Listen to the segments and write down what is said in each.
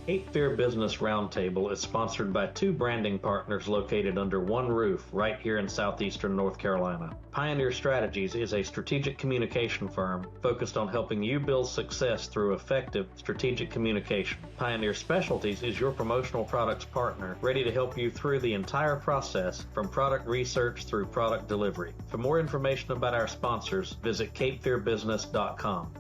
Fear Business Roundtable is sponsored by two branding partners located under one roof right here in southeastern North Carolina. Pioneer Strategies is a strategic communication firm focused on helping you build success through effective strategic communication. Pioneer Specialties is your promotional products partner, ready to help you through the entire process from product research through product delivery. For more information about our sponsors, visit capefearbusiness.com.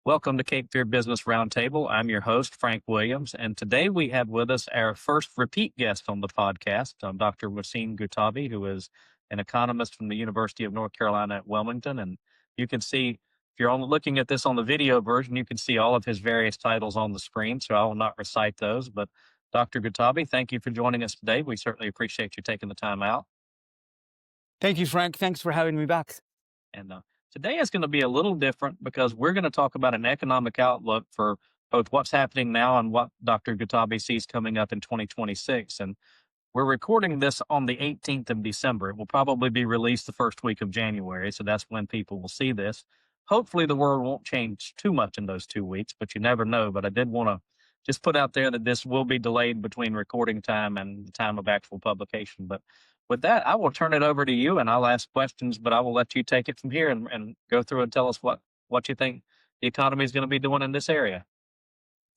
Welcome to Cape Fear Business Roundtable. I'm your host, Frank Williams, and today we have with us our first repeat guest on the podcast, Dr. Mouhcine Guettabi, who is an economist from the University of North Carolina at Wilmington. And you can see, if you're looking at this on the video version, you can see all of his various titles on the screen, so I will not recite those. But Dr. Guettabi, thank you for joining us today. We certainly appreciate you taking the time out. Thank you, Frank. Thanks for having me back. And today is going to be a little different because we're going to talk about an economic outlook for both what's happening now and what Dr. Guettabi sees coming up in 2026. And we're recording this on the 18th of December. It will probably be released the first week of January, so that's when people will see this. Hopefully the world won't change too much in those 2 weeks, but you never know. But I did want to just put out there that this will be delayed between recording time and the time of actual publication. But with that, I will turn it over to you and I'll ask questions, but I will let you take it from here and go through and tell us what you think the economy is going to be doing in this area.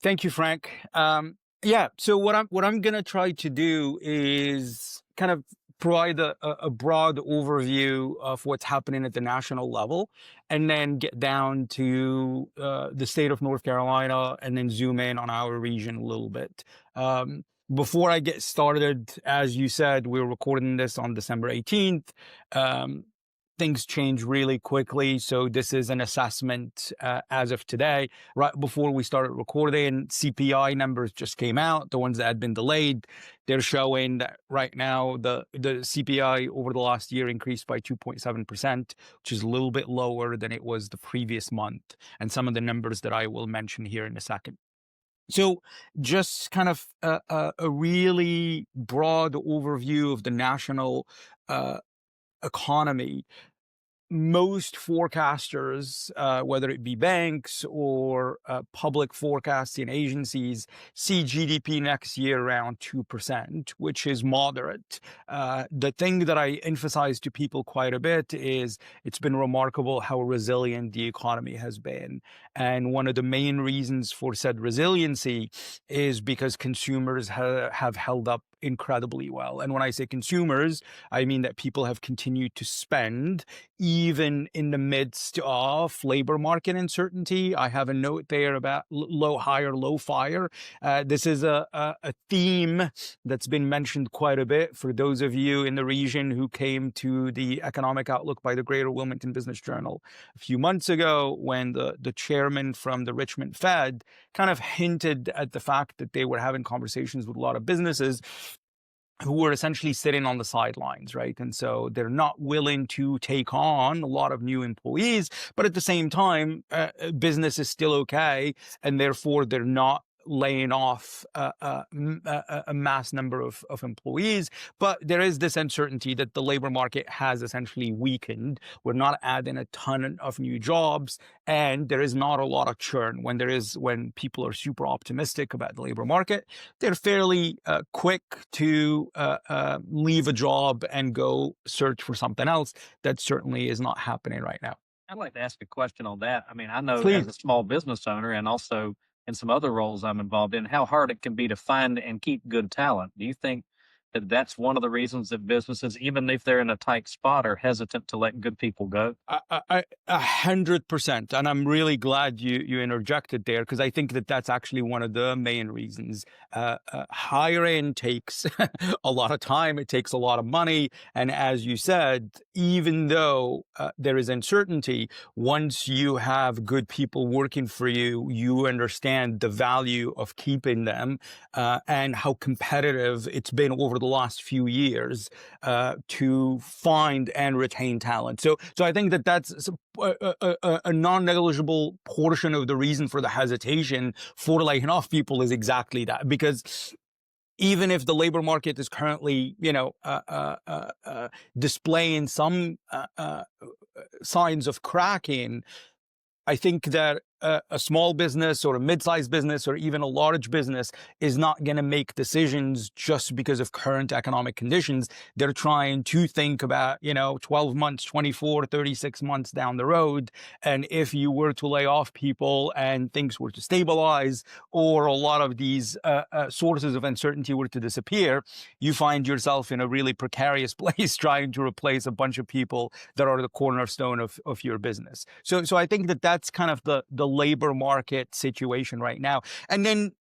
Thank you, Frank. So what I'm going to try to do is kind of provide a broad overview of what's happening at the national level, and then get down to the state of North Carolina, and then zoom in on our region a little bit. Before I get started, as you said, we're recording this on December 18th. Things change really quickly, so this is an assessment as of today. Right before we started recording, CPI numbers just came out, the ones that had been delayed. They're showing that right now the CPI over the last year increased by 2.7%, which is a little bit lower than it was the previous month, and some of the numbers that I will mention here in a second. So just kind of a really broad overview of the national economy. Most forecasters, whether it be banks or public forecasting agencies, see GDP next year around 2%, which is moderate. The thing that I emphasize to people quite a bit is it's been remarkable how resilient the economy has been. And one of the main reasons for said resiliency is because consumers have held up incredibly well. And when I say consumers, I mean that people have continued to spend even in the midst of labor market uncertainty. I have a note there about low hire, low fire. This is a theme that's been mentioned quite a bit for those of you in the region who came to the Economic Outlook by the Greater Wilmington Business Journal a few months ago, when the chairman from the Richmond Fed kind of hinted at the fact that they were having conversations with a lot of businesses who were essentially sitting on the sidelines, right? And so they're not willing to take on a lot of new employees, but at the same time, business is still okay, and therefore they're not laying off a mass number of employees. But there is this uncertainty that the labor market has essentially weakened. We're not adding a ton of new jobs, and there is not a lot of churn. When people are super optimistic about the labor market, they're fairly quick to leave a job and go search for something else. That certainly is not happening right now. I'd like to ask a question on that. I mean, I know Please. as a small business owner and also in some other roles I'm involved in, how hard it can be to find and keep good talent. Do you think that that's one of the reasons that businesses, even if they're in a tight spot, are hesitant to let good people go? 100%. And I'm really glad you interjected there, because I think that's actually one of the main reasons. Hiring takes a lot of time. It takes a lot of money. And as you said, even though there is uncertainty, once you have good people working for you, you understand the value of keeping them and how competitive it's been over the last few years to find and retain talent. So I think that's a non-negligible portion of the reason for the hesitation for laying off people is exactly that, because even if the labor market is currently, displaying some signs of cracking, I think that a small business or a mid-sized business or even a large business is not going to make decisions just because of current economic conditions. They're trying to think about, 12 months, 24, 36 months down the road. And if you were to lay off people and things were to stabilize, or a lot of these sources of uncertainty were to disappear, you find yourself in a really precarious place trying to replace a bunch of people that are the cornerstone of your business. So I think that that's kind of the labor market situation right now. And then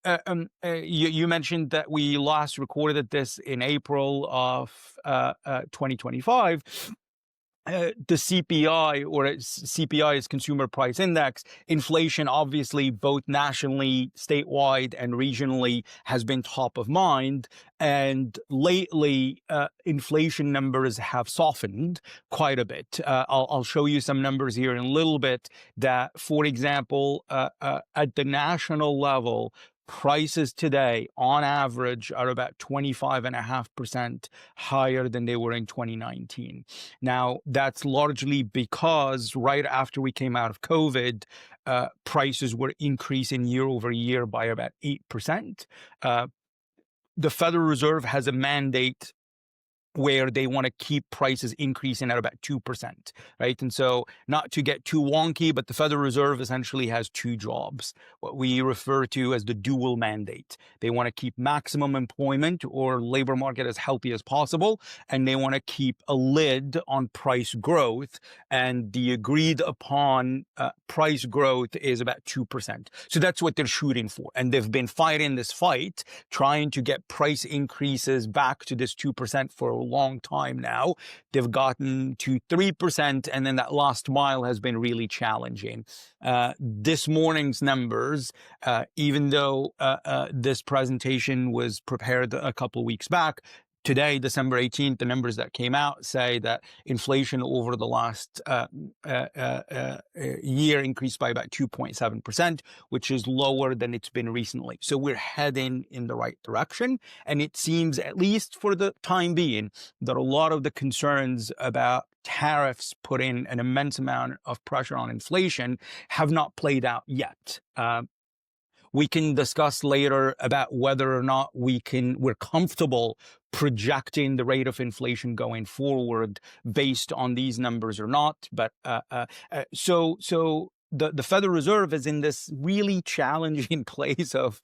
you mentioned that we last recorded this in April of 2025. The CPI, or CPI is Consumer Price Index, inflation obviously both nationally, statewide, and regionally has been top of mind. And lately, inflation numbers have softened quite a bit. I'll show you some numbers here in a little bit that, for example, at the national level, prices today, on average, are about 25.5% higher than they were in 2019. Now, that's largely because right after we came out of COVID, prices were increasing year over year by about 8%. The Federal Reserve has a mandate where they want to keep prices increasing at about 2%, right? And so, not to get too wonky, but the Federal Reserve essentially has two jobs, what we refer to as the dual mandate. They want to keep maximum employment or labor market as healthy as possible, and they want to keep a lid on price growth, and the agreed upon price growth is about 2%. So that's what they're shooting for, and they've been fighting this fight, trying to get price increases back to this 2% for a long time now. They've gotten to 3%, and then that last mile has been really challenging. This morning's numbers, even though this presentation was prepared a couple of weeks back, today, December 18th, the numbers that came out say that inflation over the last year increased by about 2.7%, which is lower than it's been recently. So we're heading in the right direction. And it seems, at least for the time being, that a lot of the concerns about tariffs putting an immense amount of pressure on inflation have not played out yet. We can discuss later about whether or not we're comfortable projecting the rate of inflation going forward based on these numbers or not. But so the Federal Reserve is in this really challenging place of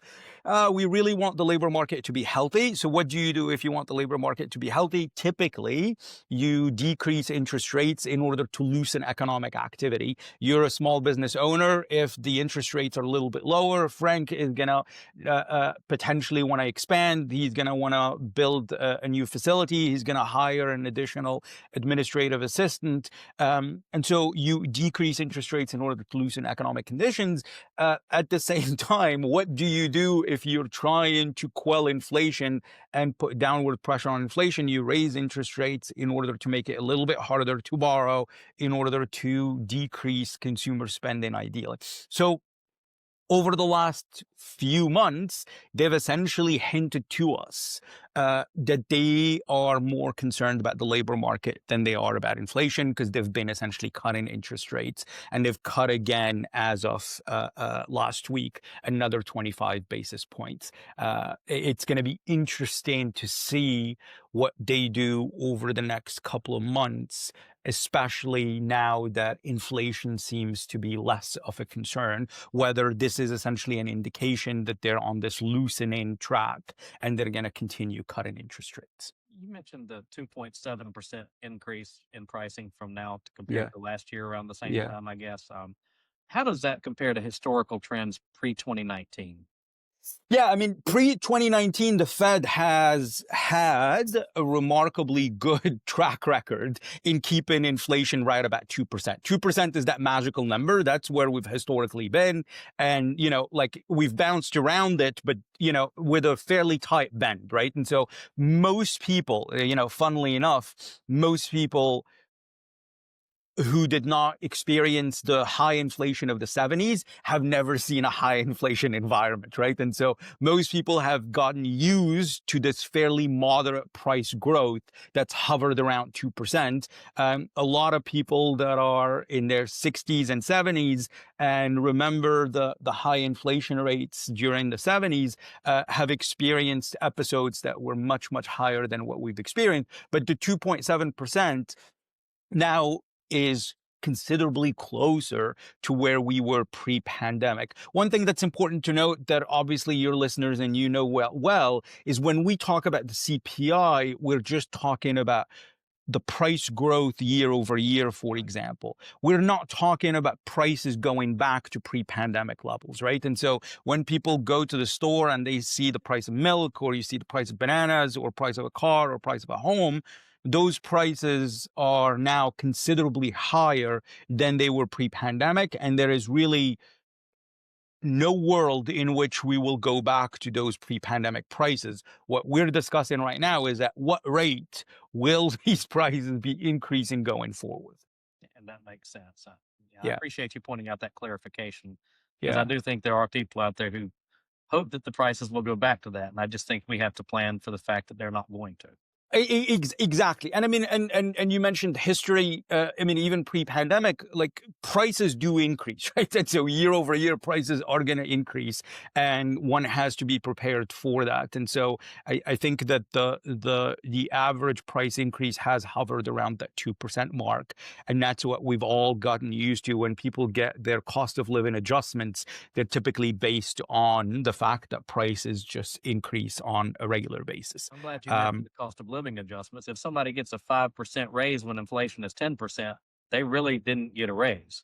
we really want the labor market to be healthy. So what do you do if you want the labor market to be healthy? Typically, you decrease interest rates in order to loosen economic activity. You're a small business owner. If the interest rates are a little bit lower, Frank is going to potentially want to expand. He's going to want to build a new facility. He's going to hire an additional administrative assistant. And so you decrease interest rates in order to loosen economic conditions. At the same time, what do you do if you're trying to quell inflation and put downward pressure on inflation? You raise interest rates in order to make it a little bit harder to borrow, in order to decrease consumer spending, ideally. So over the last few months, they've essentially hinted to us that they are more concerned about the labor market than they are about inflation, because they've been essentially cutting interest rates, and they've cut again as of last week, another 25 basis points. It's going to be interesting to see what they do over the next couple of months, especially now that inflation seems to be less of a concern, whether this is essentially an indication that they're on this loosening track and they're going to continue cutting interest rates. You mentioned the 2.7% increase in pricing from now to compared to last year around the same time, I guess. How does that compare to historical trends pre-2019? Yeah, I mean, pre-2019, the Fed has had a remarkably good track record in keeping inflation right about 2%. 2% is that magical number. That's where we've historically been. And, we've bounced around it, but, with a fairly tight bend, right? And so most people, funnily enough, most people who did not experience the high inflation of the 70s have never seen a high inflation environment, right? And so most people have gotten used to this fairly moderate price growth that's hovered around 2%. A lot of people that are in their 60s and 70s and remember the high inflation rates during the 70s have experienced episodes that were much, much higher than what we've experienced. But the 2.7% now is considerably closer to where we were pre-pandemic. One thing that's important to note that obviously your listeners and you know well is when we talk about the CPI, we're just talking about the price growth year over year, for example. We're not talking about prices going back to pre-pandemic levels, right? And so when people go to the store and they see the price of milk, or you see the price of bananas, or price of a car, or price of a home, those prices are now considerably higher than they were pre-pandemic. And there is really no world in which we will go back to those pre-pandemic prices. What we're discussing right now is at what rate will these prices be increasing going forward? And that makes sense. I Yeah, appreciate you pointing out that clarification because I yeah. do think there are people out there who hope that the prices will go back to that. And I just think we have to plan for the fact that they're not going to. Exactly. And I mean, and you mentioned history. I mean, even pre-pandemic, like prices do increase, right? And so year over year, prices are going to increase, and one has to be prepared for that. And so I think that the average price increase has hovered around that 2% mark, and that's what we've all gotten used to. When people get their cost of living adjustments, they're typically based on the fact that prices just increase on a regular basis. I'm glad you mentioned Um, the cost of living adjustments. If somebody gets a 5% raise when inflation is 10%, they really didn't get a raise.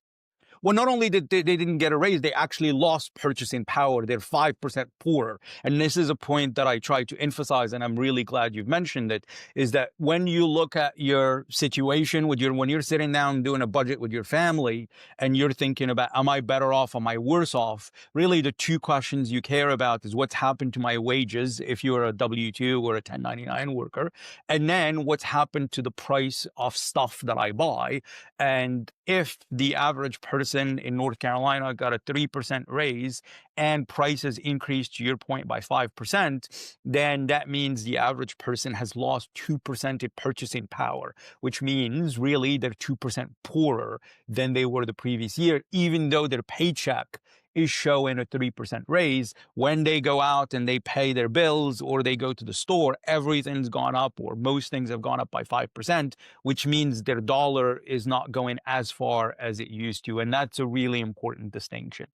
Well, not only did they didn't get a raise, they actually lost purchasing power. They're 5% poorer. And this is a point that I try to emphasize, and I'm really glad you've mentioned it, is that when you look at your situation when you're sitting down doing a budget with your family and you're thinking about, am I better off? Am I worse off? Really, the two questions you care about is what's happened to my wages if you're a W-2 or a 1099 worker, and then what's happened to the price of stuff that I buy. And if the average person in North Carolina got a 3% raise and prices increased, to your point, by 5%, then that means the average person has lost 2% in purchasing power, which means really they're 2% poorer than they were the previous year, even though their paycheck is showing a 3% raise. When they go out and they pay their bills or they go to the store, everything's gone up, or most things have gone up by 5%, which means their dollar is not going as far as it used to. And that's a really important distinction.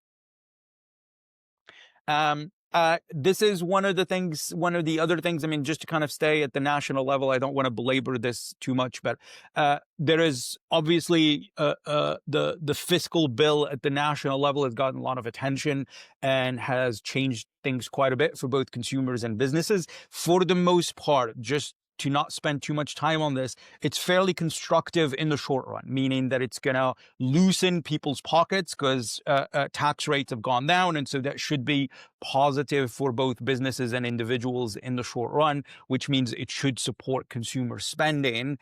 This is one of the other things, I mean, just to kind of stay at the national level, I don't want to belabor this too much, but there is obviously the fiscal bill at the national level has gotten a lot of attention and has changed things quite a bit for both consumers and businesses. For the most part, just to not spend too much time on this, it's fairly constructive in the short run, meaning that it's going to loosen people's pockets because tax rates have gone down. And so that should be positive for both businesses and individuals in the short run, which means it should support consumer spending.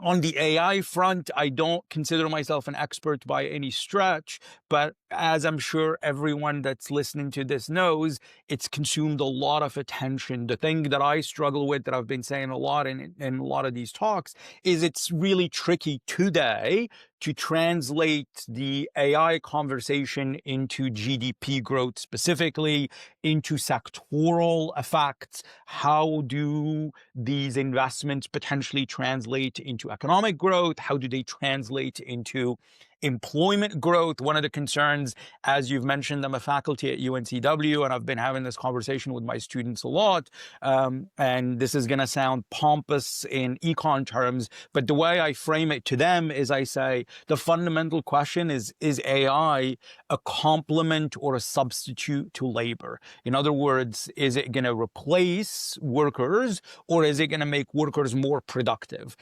On the AI front, I don't consider myself an expert by any stretch, but as I'm sure everyone that's listening to this knows, it's consumed a lot of attention. The thing that I struggle with, that I've been saying a lot in a lot of these talks, is it's really tricky today to translate the AI conversation into GDP growth, specifically into sectoral effects. How do these investments potentially translate into economic growth? How do they translate into employment growth? One of the concerns, as you've mentioned, I'm a faculty at UNCW, and I've been having this conversation with my students a lot. And this is going to sound pompous in econ terms, but the way I frame it to them is I say, the fundamental question is AI a complement or a substitute to labor? In other words, is it going to replace workers, or is it going to make workers more productive?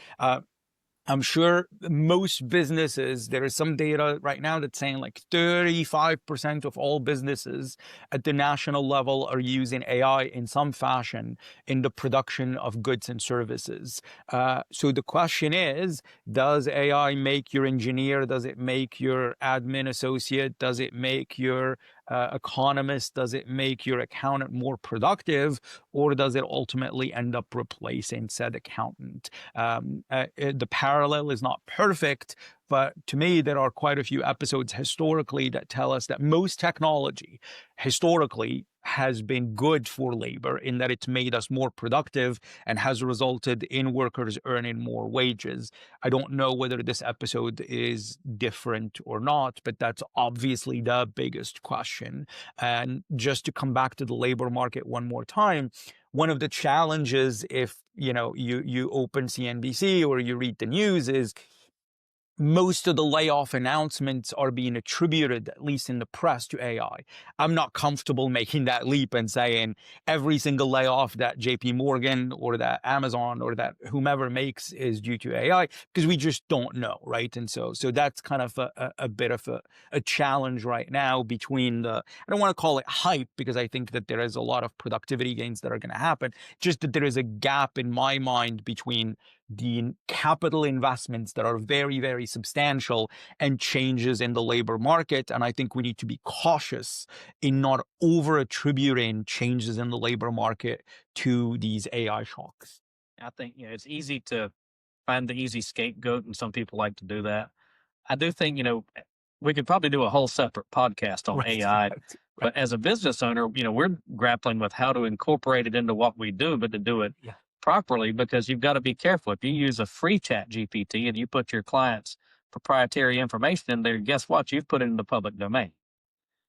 I'm sure most businesses, there is some data right now that's saying like 35% of all businesses at the national level are using AI in some fashion in the production of goods and services. So the question is, does AI make your engineer? Does it make your admin associate? Does it make your economist? Does it make your accountant more productive? Or does it ultimately end up replacing said accountant? The parallel is not perfect, but to me, there are quite a few episodes historically that tell us that most technology historically has been good for labor in that it's made us more productive and has resulted in workers earning more wages. I don't know whether this episode is different or not, but that's obviously the biggest question. And just to come back to the labor market one more time, one of the challenges if you open CNBC or you read the news is most of the layoff announcements are being attributed, at least in the press, to AI. I'm not comfortable making that leap and saying every single layoff that JP Morgan or that Amazon or that whomever makes is due to AI, because we just don't know, right? And so that's kind of a bit of a challenge right now between the, I don't want to call it hype, because I think that there is a lot of productivity gains that are going to happen, just that there is a gap in my mind between the capital investments that are very, very substantial and changes in the labor market. And I think we need to be cautious in not over attributing changes in the labor market to these AI shocks. I think, it's easy to find the easy scapegoat, and some people like to do that. I do think, we could probably do a whole separate podcast on Right, AI, right. but as a business owner, we're grappling with how to incorporate it into what we do, but to do it Yeah, properly, because you've got to be careful. If you use a free chat GPT and you put your client's proprietary information in there, guess what? You've put it in the public domain.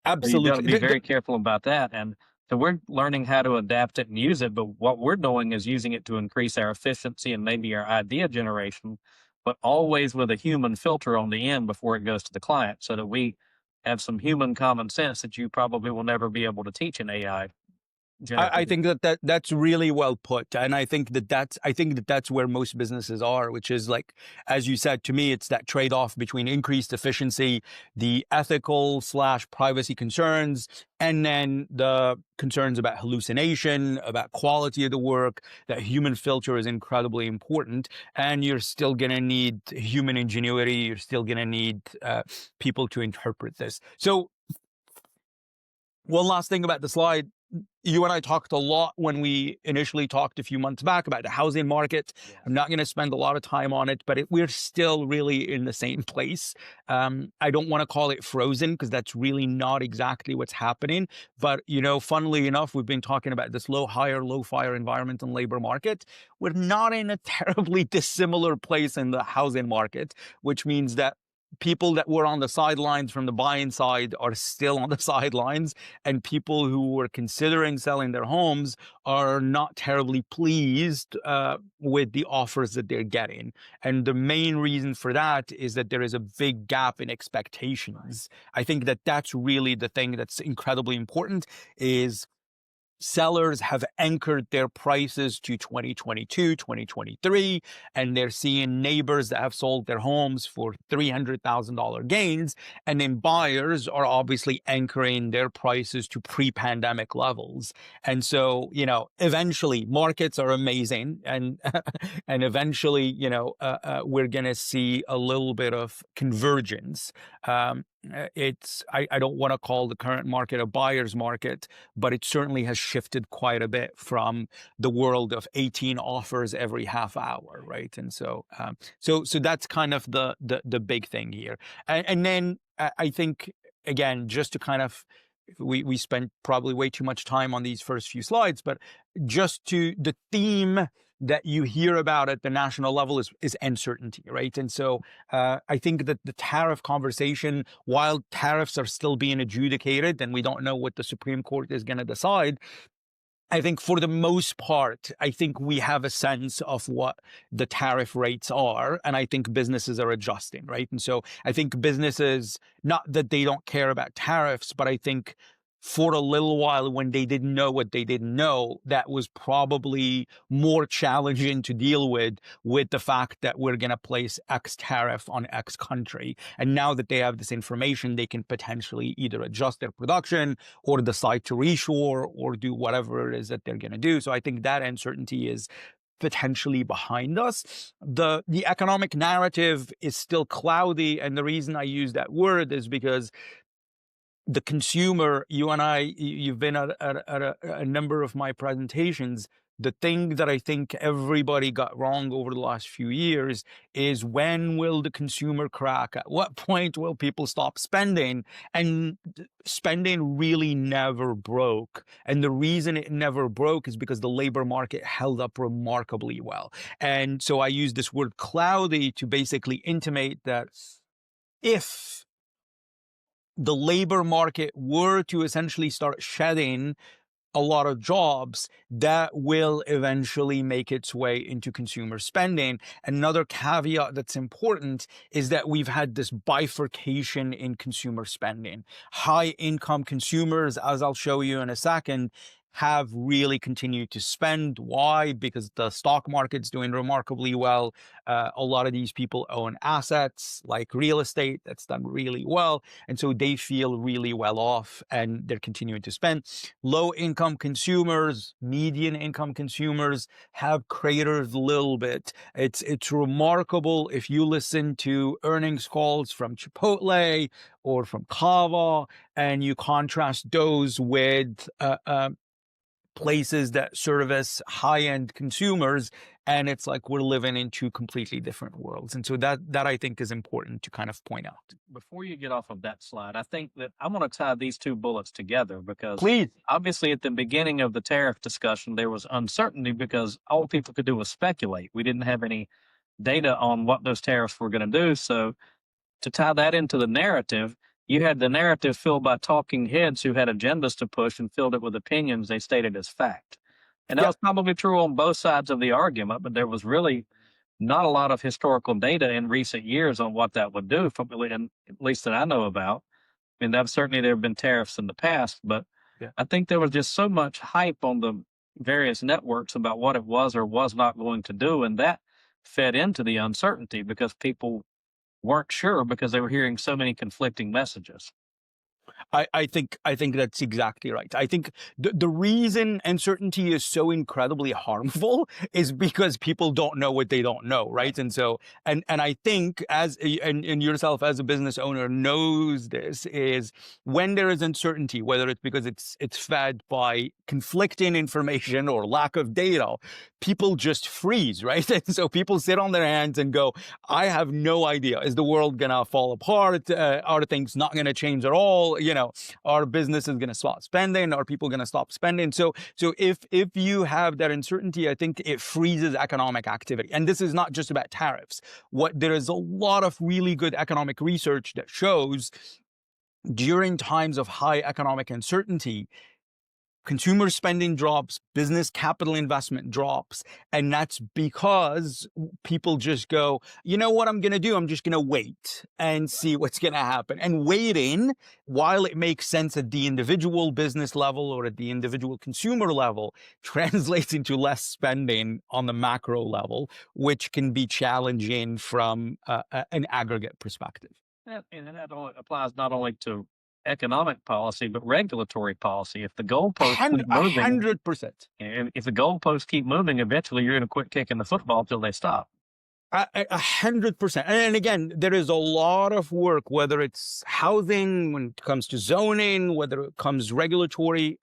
So you've got to absolutely. be very careful about that. And so we're learning how to adapt it and use it. But what we're doing is using it to increase our efficiency and maybe our idea generation, but always with a human filter on the end before it goes to the client, so that we have some human common sense that you probably will never be able to teach an AI I generative. think that's really well put, and I think that's where most businesses are, which is like, as you said, to me, it's that trade-off between increased efficiency, the ethical slash privacy concerns, and then the concerns about hallucination, about quality of the work. That human filter is incredibly important, and you're still going to need human ingenuity. You're still going to need people to interpret this. So one last thing about the slide. You and I talked a lot when we initially talked a few months back about the housing market. Yes. I'm not going to spend a lot of time on it, but we're still really in the same place. I don't want to call it frozen, because that's really not exactly what's happening. But, funnily enough, we've been talking about this low hire, low fire environment and labor market. We're not in a terribly dissimilar place in the housing market, which means that people that were on the sidelines from the buying side are still on the sidelines, and people who were considering selling their homes are not terribly pleased with the offers that they're getting. And the main reason for that is that there is a big gap in expectations. I think that that's really the thing that's incredibly important, is sellers have anchored their prices to 2022, 2023, and they're seeing neighbors that have sold their homes for $300,000 gains. And then buyers are obviously anchoring their prices to pre-pandemic levels. And so, eventually markets are amazing. And, and eventually, we're going to see a little bit of convergence. I don't want to call the current market a buyer's market, but it certainly has shifted quite a bit from the world of 18 offers every half hour, right? And so that's kind of the big thing here. And then I think, again, just to kind of, we spent probably way too much time on these first few slides, but just to the theme that you hear about at the national level is uncertainty, right? And so I think that the tariff conversation, while tariffs are still being adjudicated and we don't know what the Supreme Court is going to decide, I think for the most part, I think we have a sense of what the tariff rates are, and I think businesses are adjusting, right? And so I think businesses, not that they don't care about tariffs, but I think for a little while when they didn't know what they didn't know, that was probably more challenging to deal with the fact that we're going to place X tariff on X country. And now that they have this information, they can potentially either adjust their production or decide to reshore or do whatever it is that they're going to do. So I think that uncertainty is potentially behind us. The economic narrative is still cloudy. And the reason I use that word is because the consumer, you and I, you've been at a number of my presentations. The thing that I think everybody got wrong over the last few years is, when will the consumer crack? At what point will people stop spending? And spending really never broke. And the reason it never broke is because the labor market held up remarkably well. And so I use this word cloudy to basically intimate that if the labor market were to essentially start shedding a lot of jobs, that will eventually make its way into consumer spending. Another caveat that's important is that we've had this bifurcation in consumer spending. High income consumers, as I'll show you in a second, have really continued to spend. Why? Because the stock market's doing remarkably well. A lot of these people own assets like real estate that's done really well. And so they feel really well off and they're continuing to spend. Low income consumers, median income consumers have cratered a little bit. It's remarkable if you listen to earnings calls from Chipotle or from Kava and you contrast those with places that service high-end consumers, and it's like we're living in two completely different worlds. And so that I think is important to kind of point out. Before you get off of that slide, I think that I want to tie these two bullets together, because Please. obviously at the beginning of the tariff discussion, there was uncertainty because all people could do was speculate. We didn't have any data on what those tariffs were going to do. So to tie that into the narrative, you had the narrative filled by talking heads who had agendas to push and filled it with opinions they stated as fact. And that Yep. was probably true on both sides of the argument, but there was really not a lot of historical data in recent years on what that would do, from at least that I know about. I mean, certainly there have been tariffs in the past, but Yeah. I think there was just so much hype on the various networks about what it was or was not going to do, and that fed into the uncertainty because people weren't sure because they were hearing so many conflicting messages. I think that's exactly right. I think the reason uncertainty is so incredibly harmful is because people don't know what they don't know, right? And so and I think and yourself as a business owner knows this, is when there is uncertainty, whether it's because it's fed by conflicting information or lack of data, people just freeze, right? And so people sit on their hands and go, I have no idea. Is the world gonna fall apart? Are things not gonna change at all? You know, our business is going to stop spending? Are people going to stop spending? So if you have that uncertainty, I think it freezes economic activity. And this is not just about tariffs. There is a lot of really good economic research that shows during times of high economic uncertainty, consumer spending drops, business capital investment drops. And that's because people just go, you know what I'm going to do? I'm just going to wait and see what's going to happen. And waiting, while it makes sense at the individual business level or at the individual consumer level, translates into less spending on the macro level, which can be challenging from an aggregate perspective. And that applies not only to economic policy, but regulatory policy. If the goalposts keep moving, 100%. if the goalposts keep moving, eventually you're going to quit kicking the football till they stop. 100%. And again, there is a lot of work, whether it's housing, when it comes to zoning, whether it comes regulatory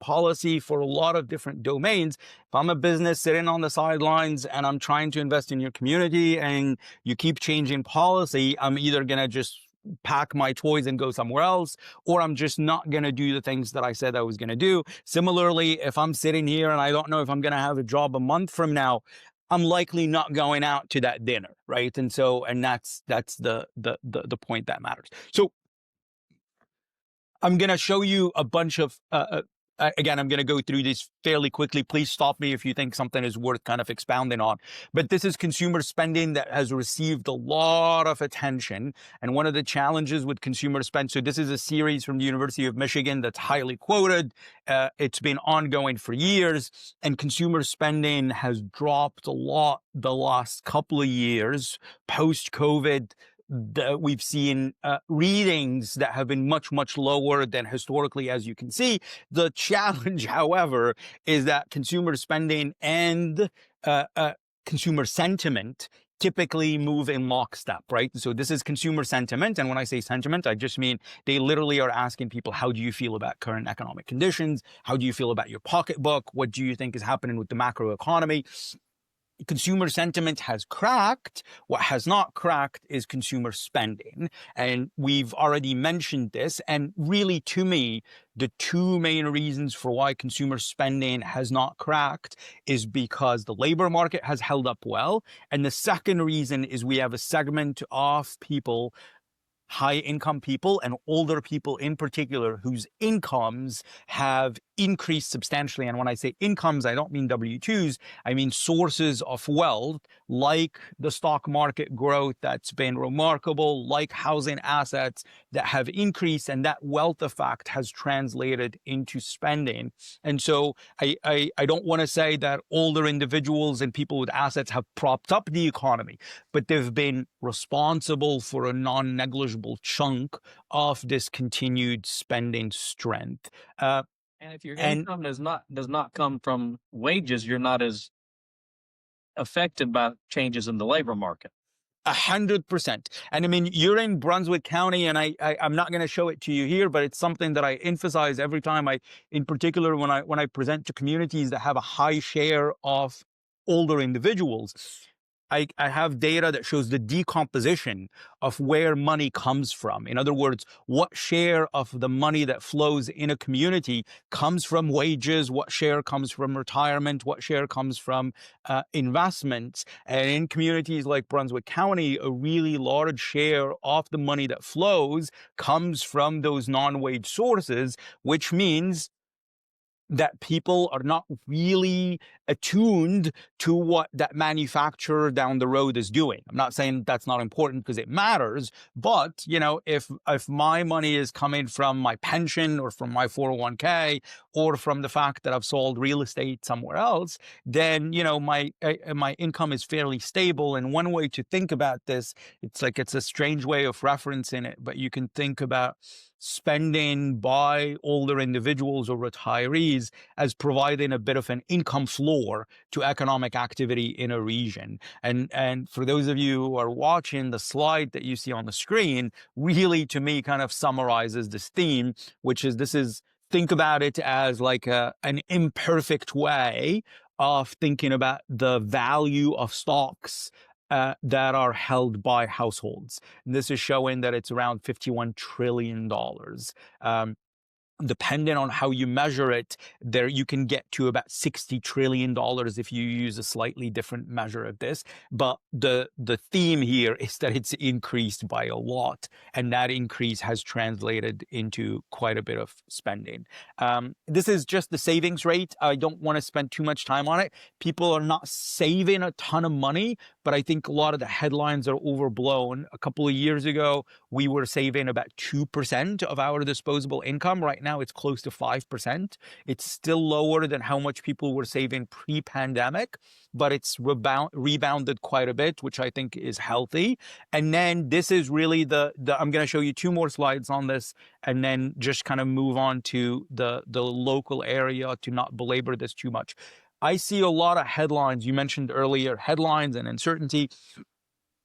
policy for a lot of different domains. If I'm a business sitting on the sidelines and I'm trying to invest in your community and you keep changing policy, I'm either going to just pack my toys and go somewhere else, or I'm just not going to do the things that I said I was going to do. Similarly, if I'm sitting here and I don't know if I'm going to have a job a month from now, I'm likely not going out to that dinner, right? And so, and that's the point that matters. So I'm going to show you a bunch of again, I'm going to go through this fairly quickly. Please stop me if you think something is worth kind of expounding on. But this is consumer spending that has received a lot of attention. And one of the challenges with consumer spend, so this is a series from the University of Michigan that's highly quoted. It's been ongoing for years, and consumer spending has dropped a lot the last couple of years post-COVID. We've seen readings that have been much, much lower than historically, as you can see. The challenge, however, is that consumer spending and consumer sentiment typically move in lockstep, right? So this is consumer sentiment. And when I say sentiment, I just mean they literally are asking people, how do you feel about current economic conditions? How do you feel about your pocketbook? What do you think is happening with the macro economy? Consumer sentiment has cracked. What has not cracked is consumer spending. And we've already mentioned this. And really, to me, the two main reasons for why consumer spending has not cracked is because the labor market has held up well. And the second reason is we have a segment of people, high income people and older people in particular, whose incomes have increased substantially. And when I say incomes, I don't mean W-2s, I mean sources of wealth, like the stock market growth that's been remarkable, like housing assets that have increased, and that wealth effect has translated into spending. And so I don't want to say that older individuals and people with assets have propped up the economy, but they've been responsible for a non-negligible chunk of this continued spending strength. And if your And income does not come from wages, you're not as affected by changes in the labor market. 100%. And I mean, you're in Brunswick County, and I'm not going to show it to you here, but it's something that I emphasize every time in particular, when I present to communities that have a high share of older individuals. I have data that shows the decomposition of where money comes from. In other words, what share of the money that flows in a community comes from wages, what share comes from retirement, what share comes from investments. And in communities like Brunswick County, a really large share of the money that flows comes from those non-wage sources, which means that people are not really attuned to what that manufacturer down the road is doing. I'm not saying that's not important, because it matters, but if my money is coming from my pension or from my 401k or from the fact that I've sold real estate somewhere else, then my income is fairly stable. And one way to think about this, it's a strange way of referencing it, but you can think about spending by older individuals or retirees as providing a bit of an income floor to economic activity in a region. And for those of you who are watching, the slide that you see on the screen really, to me, kind of summarizes this theme, which is think about it as like an imperfect way of thinking about the value of stocks that are held by households. And this is showing that it's around $51 trillion. Depending on how you measure it, there you can get to about $60 trillion if you use a slightly different measure of this. But the theme here is that it's increased by a lot, and that increase has translated into quite a bit of spending. This is just the savings rate. I don't want to spend too much time on it. People are not saving a ton of money, but I think a lot of the headlines are overblown. A couple of years ago, we were saving about 2% of our disposable income. Right now, it's close to 5%. It's still lower than how much people were saving pre-pandemic, but it's rebounded quite a bit, which I think is healthy. And then this is really I'm going to show you two more slides on this, and then just kind of move on to the local area to not belabor this too much. I see a lot of headlines. You mentioned earlier headlines and uncertainty.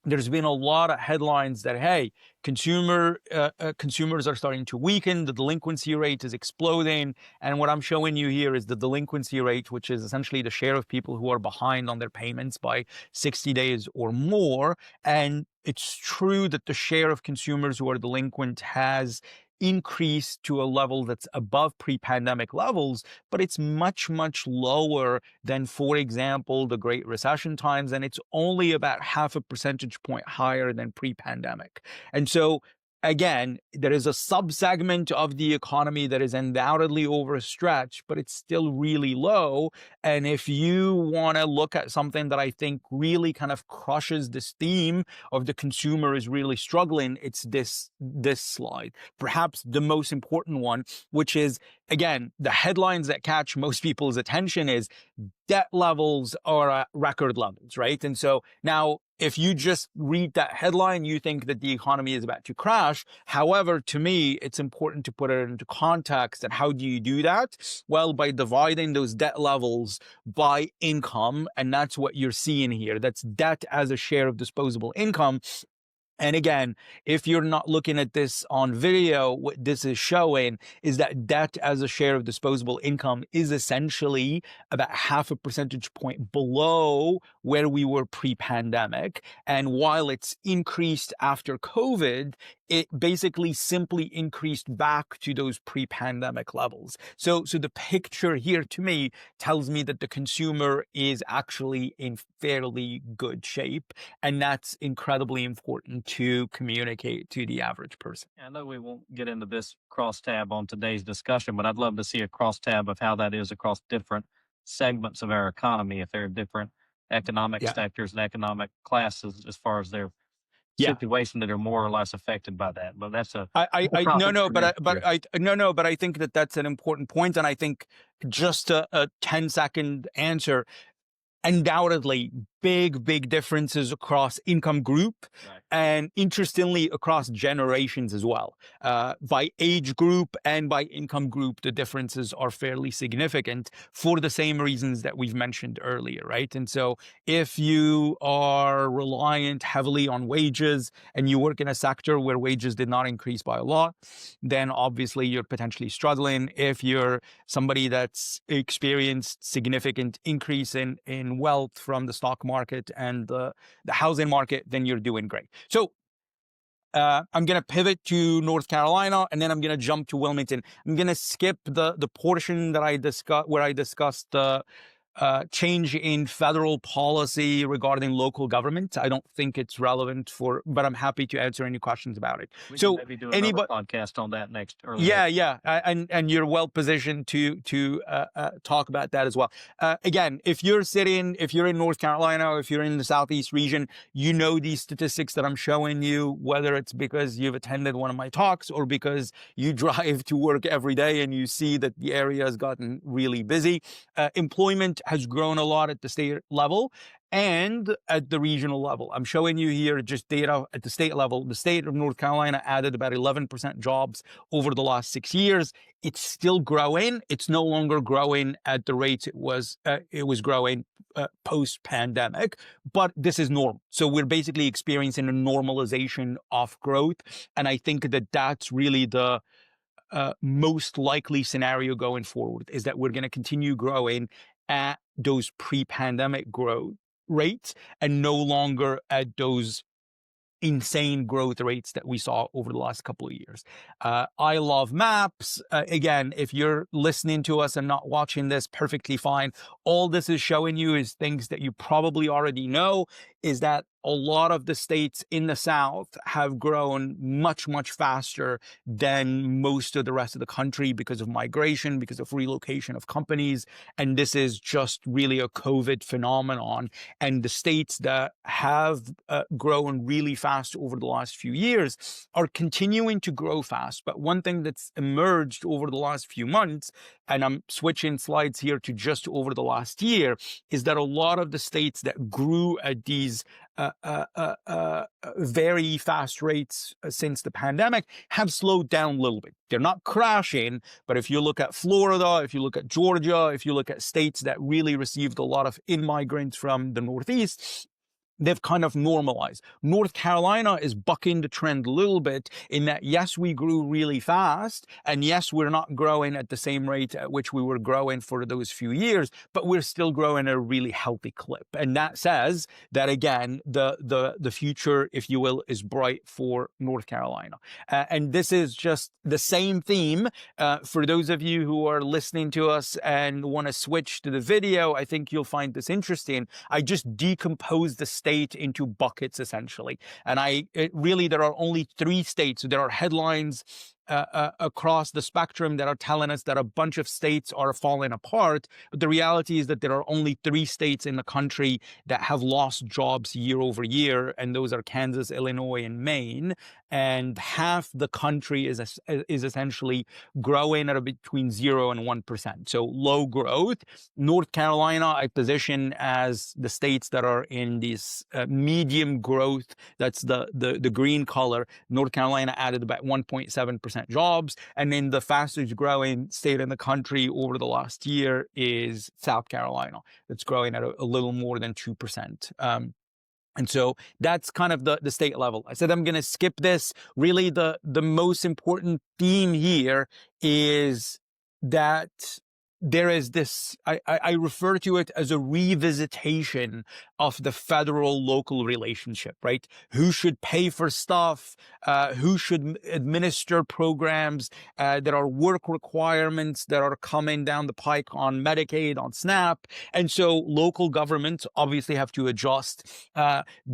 There's been a lot of headlines that, hey, consumers are starting to weaken, the delinquency rate is exploding. And what I'm showing you here is the delinquency rate, which is essentially the share of people who are behind on their payments by 60 days or more. And it's true that the share of consumers who are delinquent has increased to a level that's above pre-pandemic levels, but it's much, much lower than, for example, the Great Recession times, and it's only about 0.5 percentage point higher than pre-pandemic. And so again, there is a subsegment of the economy that is undoubtedly overstretched, but it's still really low. And if you want to look at something that I think really kind of crushes this theme of the consumer is really struggling, it's this slide, perhaps the most important one, which is, again, the headlines that catch most people's attention is debt levels are at record levels, right? And so now, if you just read that headline, you think that the economy is about to crash. However, to me, it's important to put it into context. And how do you do that? Well, by dividing those debt levels by income. And that's what you're seeing here. That's debt as a share of disposable income. And again, if you're not looking at this on video, what this is showing is that debt as a share of disposable income is essentially about 0.5 percentage point below where we were pre-pandemic. And while it's increased after COVID, it basically simply increased back to those pre-pandemic levels. So the picture here to me tells me that the consumer is actually in fairly good shape. And that's incredibly important to communicate to the average person. I know we won't get into this crosstab on today's discussion, but I'd love to see a crosstab of how that is across different segments of our economy, if there are different economic Yeah. sectors and economic classes as far as their Yeah. situation that are more or less affected by that. But that's a whole No, topic no, for but next year. but I think that that's an important point, and I think just a 10-second answer. Undoubtedly, big differences across income group, Right. and interestingly, across generations as well. By age group and by income group, the differences are fairly significant for the same reasons that we've mentioned earlier, right? And so if you are reliant heavily on wages and you work in a sector where wages did not increase by a lot, then obviously you're potentially struggling. If you're somebody that's experienced significant increase in wealth from the stock market and the housing market, then you're doing great. So I'm going to pivot to North Carolina, and then I'm going to jump to Wilmington. I'm going to skip the portion that I discussed where I discussed the change in federal policy regarding local government. I don't think it's relevant but I'm happy to answer any questions about it. We can So maybe do another anybody, podcast on that early yeah, next year. yeah, and you're well positioned to talk about that as well. Again, if you're in North Carolina, or if you're in the Southeast region, you know these statistics that I'm showing you, whether it's because you've attended one of my talks or because you drive to work every day and you see that the area has gotten really busy. Employment has grown a lot at the state level and at the regional level. I'm showing you here just data at the state level. The state of North Carolina added about 11% jobs over the last 6 years. It's still growing. It's no longer growing at the rate it was growing post-pandemic, but this is normal. So we're basically experiencing a normalization of growth. And I think that that's really the most likely scenario going forward, is that we're going to continue growing at those pre-pandemic growth rates and no longer at those insane growth rates that we saw over the last couple of years. I love maps. Again, if you're listening to us and not watching this, perfectly fine. All this is showing you is things that you probably already know, is that a lot of the states in the South have grown much faster than most of the rest of the country because of migration, because of relocation of companies. And this is just really a COVID phenomenon. And the states that have grown really fast over the last few years are continuing to grow fast. But one thing that's emerged over the last few months, and I'm switching slides here to just over the last year, is that a lot of the states that grew at these very fast rates since the pandemic have slowed down a little bit. They're not crashing, but if you look at Florida, if you look at Georgia, if you look at states that really received a lot of immigrants from the Northeast, they've kind of normalized. North Carolina is bucking the trend a little bit in that, yes, we grew really fast, and yes, we're not growing at the same rate at which we were growing for those few years, but we're still growing at a really healthy clip. And that says that, again, the future, if you will, is bright for North Carolina. And this is just the same theme. For those of you who are listening to us and want to switch to the video, I think you'll find this interesting. I just decomposed the state state into buckets, essentially. And really, there are only 3 states. There are headlines across the spectrum that are telling us that a bunch of states are falling apart. But the reality is that there are only 3 states in the country that have lost jobs year over year, and those are Kansas, Illinois, and Maine. And half the country is essentially growing at between 0 and 1%. So low growth. North Carolina, I position as the states that are in this medium growth. That's the green color. North Carolina added about 1.7% jobs. And then the fastest growing state in the country over the last year is South Carolina. That's growing at a little more than 2%. And so that's kind of the state level. I said I'm going to skip this. Really, the most important theme here is that there is this, I refer to it as a revisitation of the federal-local relationship, right? Who should pay for stuff? Who should administer programs? There are work requirements that are coming down the pike on Medicaid, on SNAP. And so local governments obviously have to adjust.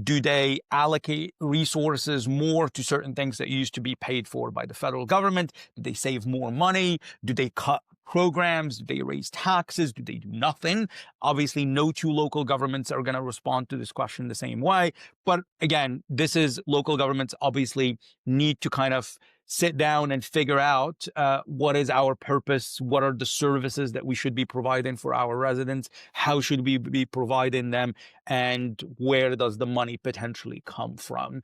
Do they allocate resources more to certain things that used to be paid for by the federal government? Do they save more money? Do they cut programs? Do they raise taxes? Do they do nothing? Obviously, no 2 local governments are going to respond to this question the same way. But again, this is local governments obviously need to kind of sit down and figure out what is our purpose, what are the services that we should be providing for our residents, how should we be providing them, and where does the money potentially come from?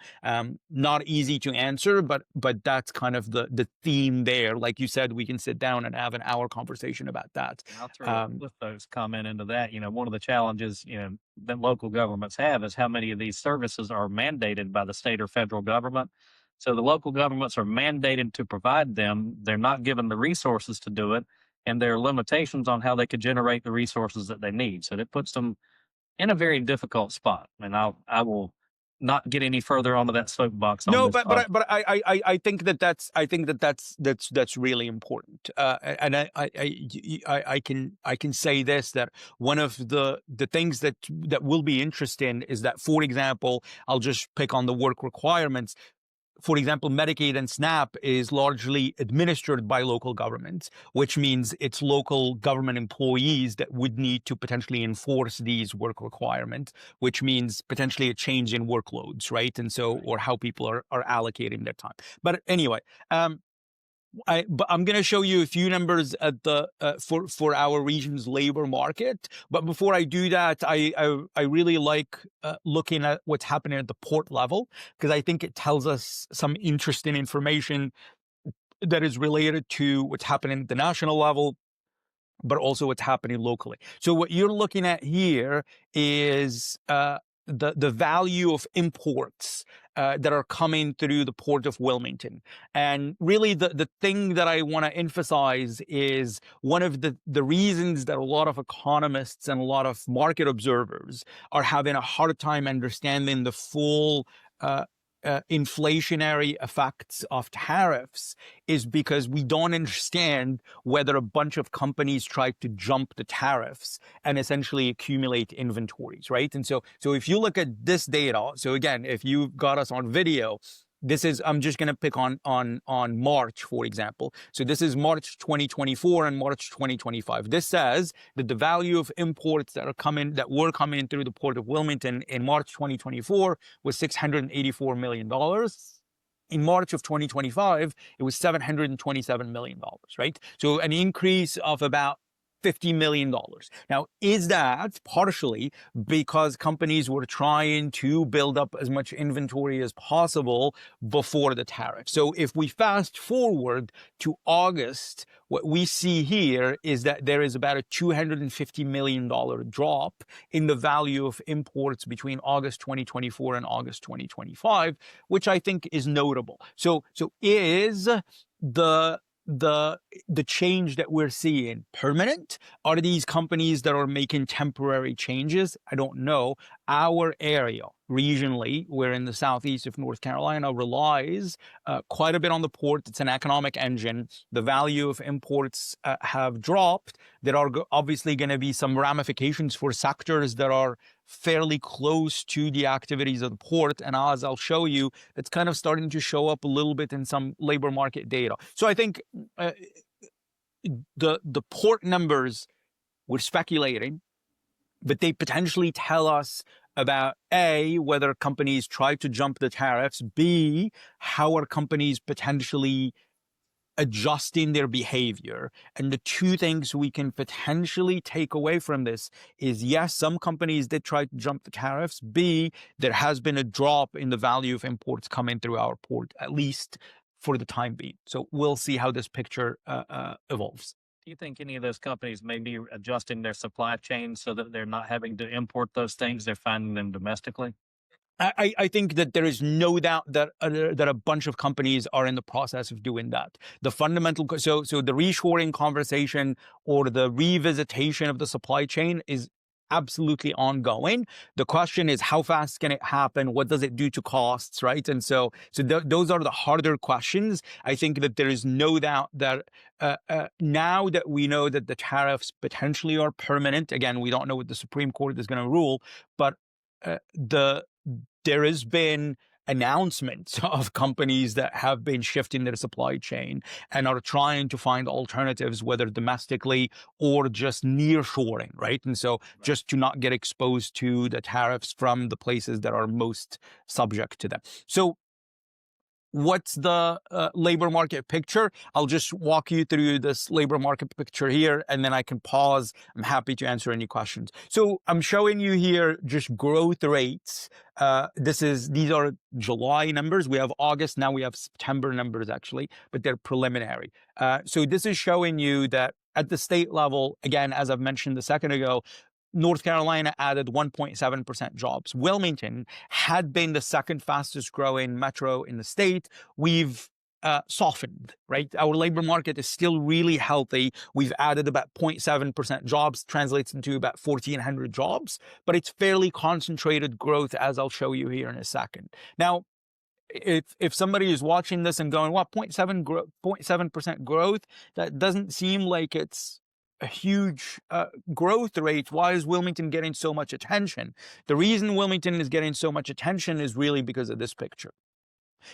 Not easy to answer, but that's kind of the theme there. Like you said, we can sit down and have an hour conversation about that. I'll throw a Lithos comment into that. One of the challenges, that local governments have is how many of these services are mandated by the state or federal government. So the local governments are mandated to provide them. They're not given the resources to do it, and there are limitations on how they could generate the resources that they need. So that puts them in a very difficult spot. And I will not get any further onto that soapbox. No, but I think that's really important. And I can say this, that one of the things that will be interesting is that, for example, I'll just pick on the work requirements. For example, Medicaid and SNAP is largely administered by local governments, which means it's local government employees that would need to potentially enforce these work requirements, which means potentially a change in workloads, right? And so, or how people are allocating their time. But anyway, but I'm going to show you a few numbers at for our region's labor market. But before I do that, I really like looking at what's happening at the port level, because I think it tells us some interesting information that is related to what's happening at the national level, but also what's happening locally. So what you're looking at here is the value of imports that are coming through the port of Wilmington. And really the thing that I want to emphasize is one of the reasons that a lot of economists and a lot of market observers are having a hard time understanding the full inflationary effects of tariffs is because we don't understand whether a bunch of companies tried to jump the tariffs and essentially accumulate inventories, right? And so if you look at this data, so again, if you got us on video, this is, I'm just going to pick on March, for example. So this is March 2024 and March 2025. This says that the value of imports that were coming through the port of Wilmington in March 2024 was $684 million. In March of 2025, it was $727 million, right? So an increase of about $50 million. Now, is that partially because companies were trying to build up as much inventory as possible before the tariff? So if we fast forward to August, what we see here is that there is about a $250 million drop in the value of imports between August 2024 and August 2025, which I think is notable. So is the change that we're seeing permanent? Are these companies that are making temporary changes? I don't know. our area regionally, we're in the southeast of North Carolina, relies quite a bit on the port. It's an economic engine. The value of imports have dropped. There are obviously going to be some ramifications for sectors that are fairly close to the activities of the port. And as I'll show you, it's kind of starting to show up a little bit in some labor market data. So I think the port numbers, we're speculating, but they potentially tell us about A, whether companies try to jump the tariffs, B, how are companies potentially adjusting their behavior. And the two things we can potentially take away from this is, yes, some companies did try to jump the tariffs. B, there has been a drop in the value of imports coming through our port, at least for the time being. So we'll see how this picture evolves. Do you think any of those companies may be adjusting their supply chain so that they're not having to import those things, they're finding them domestically? I think that there is no doubt that that a bunch of companies are in the process of doing that. The fundamental, so the reshoring conversation or the revisitation of the supply chain is absolutely ongoing. The question is, how fast can it happen? What does it do to costs, right? And those are the harder questions. I think that there is no doubt that now that we know that the tariffs potentially are permanent, again, we don't know what the Supreme Court is going to rule, but there has been announcements of companies that have been shifting their supply chain and are trying to find alternatives, whether domestically or just nearshoring, right? And so just to not get exposed to the tariffs from the places that are most subject to them. So what's the labor market picture? I'll just walk you through this labor market picture here, and then I can pause. I'm happy to answer any questions. So I'm showing you here just growth rates. These are July numbers. We have August, now we have September numbers actually, but they're preliminary. So this is showing you that at the state level, again, as I've mentioned a second ago, North Carolina added 1.7% jobs. Wilmington had been the second fastest growing metro in the state. We've softened, right? Our labor market is still really healthy. We've added about 0.7% jobs, translates into about 1,400 jobs, but it's fairly concentrated growth, as I'll show you here in a second. Now, if somebody is watching this and going, what, 0.7% growth, that doesn't seem like it's a huge growth rate. Why is Wilmington getting so much attention? The reason Wilmington is getting so much attention is really because of this picture.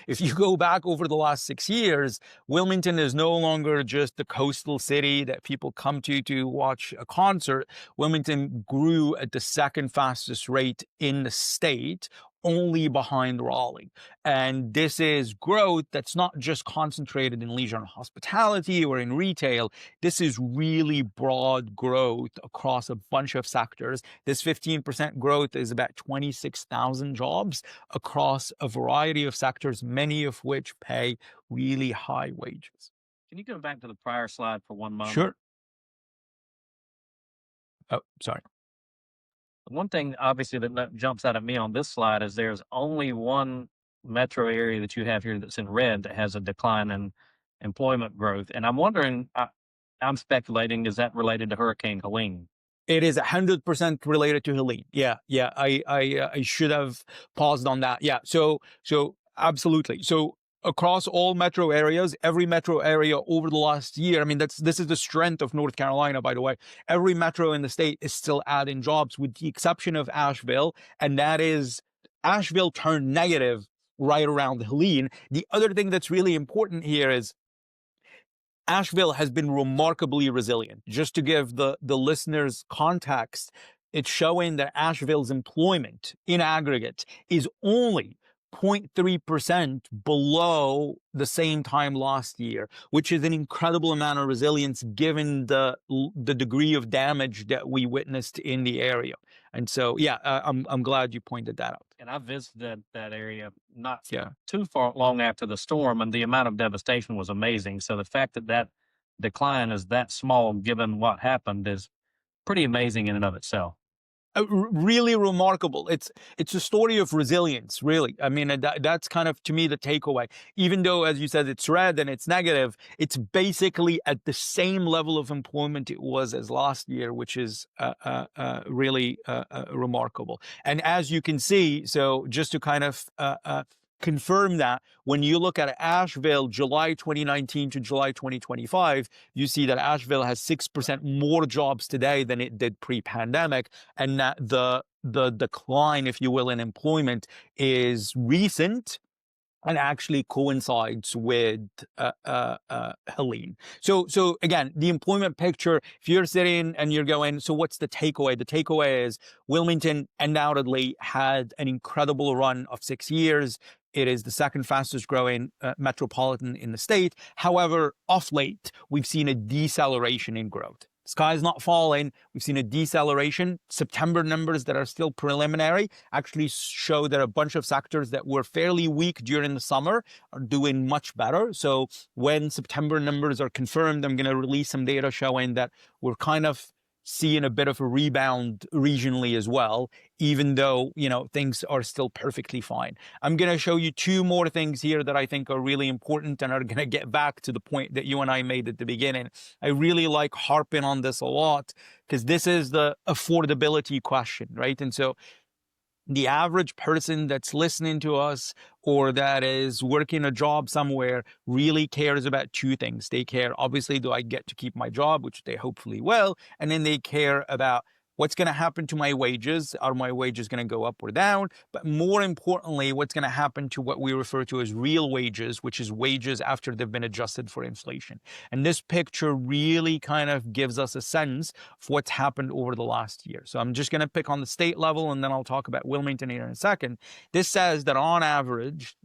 If you go back over the last 6 years, Wilmington is no longer just the coastal city that people come to watch a concert. Wilmington grew at the second fastest rate in the state, only behind Raleigh. And this is growth that's not just concentrated in leisure and hospitality or in retail. This is really broad growth across a bunch of sectors. This 15% growth is about 26,000 jobs across a variety of sectors, many of which pay really high wages. Can you go back to the prior slide for one moment? Sure. Oh, sorry. One thing, obviously, that jumps out at me on this slide is there's only one metro area that you have here that's in red that has a decline in employment growth. And I'm wondering, I'm speculating, is that related to Hurricane Helene? It is 100% related to Helene. Yeah. I should have paused on that. Yeah. So absolutely. So across all metro areas, every metro area over the last year, I mean, this is the strength of North Carolina, by the way. Every metro in the state is still adding jobs with the exception of Asheville. And that is, Asheville turned negative right around Helene. The other thing that's really important here is Asheville has been remarkably resilient. Just to give the listeners context, it's showing that Asheville's employment in aggregate is only 0.3% below the same time last year, which is an incredible amount of resilience given the degree of damage that we witnessed in the area. And so, yeah, I'm glad you pointed that out. And I visited that area not too far long after the storm, and the amount of devastation was amazing. So the fact that decline is that small, given what happened, is pretty amazing in and of itself. Really remarkable. It's a story of resilience, really. I mean, that's kind of, to me, the takeaway. Even though, as you said, it's red and it's negative, it's basically at the same level of employment it was as last year, which is really remarkable. And as you can see, so just to kind of confirm that, when you look at Asheville, July 2019 to July 2025, you see that Asheville has 6% more jobs today than it did pre-pandemic, and that the decline, if you will, in employment is recent and actually coincides with Helene. So again, the employment picture, if you're sitting and you're going, so what's the takeaway? The takeaway is Wilmington undoubtedly had an incredible run of 6 years. It is the second fastest growing metropolitan in the state. However, off late, we've seen a deceleration in growth. Sky's not falling. We've seen a deceleration. September numbers that are still preliminary actually show that a bunch of sectors that were fairly weak during the summer are doing much better. So when September numbers are confirmed, I'm going to release some data showing that we're kind of seeing a bit of a rebound regionally as well, even though, things are still perfectly fine. I'm going to show you two more things here that I think are really important and are going to get back to the point that you and I made at the beginning. I really like harping on this a lot because this is the affordability question, right? And so the average person that's listening to us or that is working a job somewhere really cares about two things. They care, obviously, do I get to keep my job, which they hopefully will, and then they care about what's going to happen to my wages. Are my wages going to go up or down? But more importantly, what's going to happen to what we refer to as real wages, which is wages after they've been adjusted for inflation. And this picture really kind of gives us a sense of what's happened over the last year. So I'm just going to pick on the state level, and then I'll talk about Wilmington here in a second. This says that on average,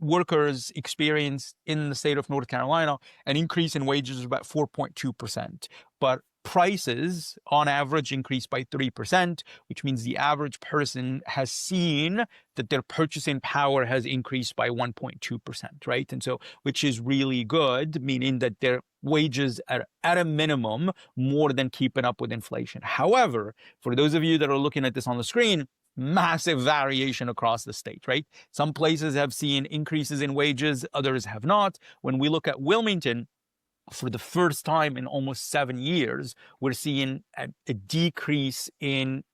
workers experienced in the state of North Carolina an increase in wages of about 4.2%. But prices on average increased by 3%, which means the average person has seen that their purchasing power has increased by 1.2%, right? And so, which is really good, meaning that their wages are at a minimum more than keeping up with inflation. However, for those of you that are looking at this on the screen, massive variation across the state, right? Some places have seen increases in wages, others have not. When we look at Wilmington, for the first time in almost 7 years, we're seeing a decrease in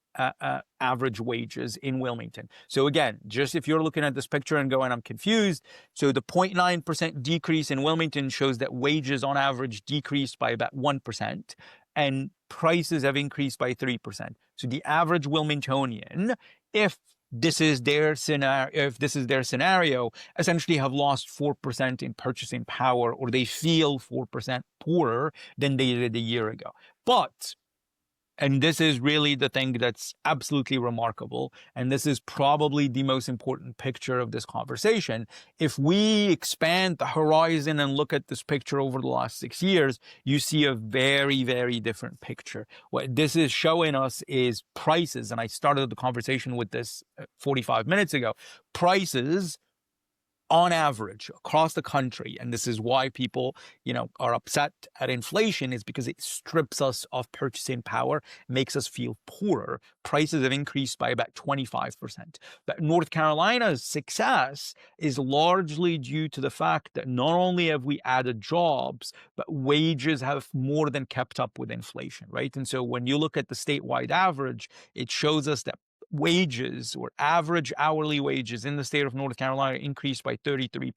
average wages in Wilmington. So again, just if you're looking at this picture and going, I'm confused. So the 0.9% decrease in Wilmington shows that wages on average decreased by about 1%. And prices have increased by 3%. So the average Wilmingtonian, if this is their scenario, essentially have lost 4% in purchasing power, or they feel 4% poorer than they did a year ago. But, and this is really the thing that's absolutely remarkable, and this is probably the most important picture of this conversation. If we expand the horizon and look at this picture over the last 6 years, you see a very, very different picture. What this is showing us is prices, and I started the conversation with this 45 minutes ago. Prices on average across the country, and this is why people, are upset at inflation, is because it strips us of purchasing power, makes us feel poorer. Prices have increased by about 25%. But North Carolina's success is largely due to the fact that not only have we added jobs, but wages have more than kept up with inflation, right? And so when you look at the statewide average, it shows us that wages, or average hourly wages in the state of North Carolina, increased by 33%.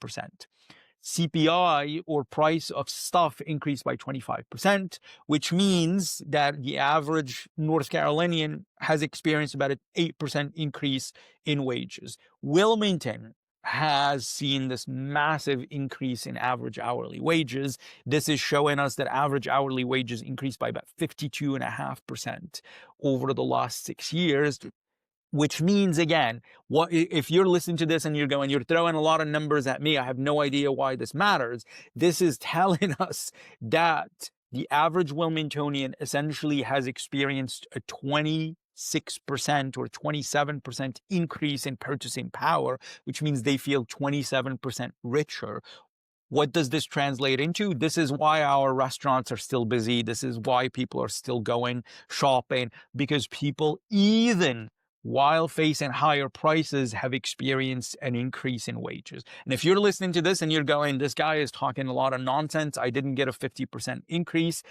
CPI, or price of stuff, increased by 25%, which means that the average North Carolinian has experienced about an 8% increase in wages. Wilmington has seen this massive increase in average hourly wages. This is showing us that average hourly wages increased by about 52.5% over the last 6 years. Which means, again, what if you're listening to this and you're throwing a lot of numbers at me, I have no idea why this matters. This is telling us that the average Wilmingtonian essentially has experienced a 26% or 27% increase in purchasing power, which means they feel 27% richer What does this translate into? This is why our restaurants are still busy. This is why people are still going shopping, because people, even while facing higher prices, have experienced an increase in wages. And if you're listening to this and you're going, this guy is talking a lot of nonsense, I didn't get a 50% increase,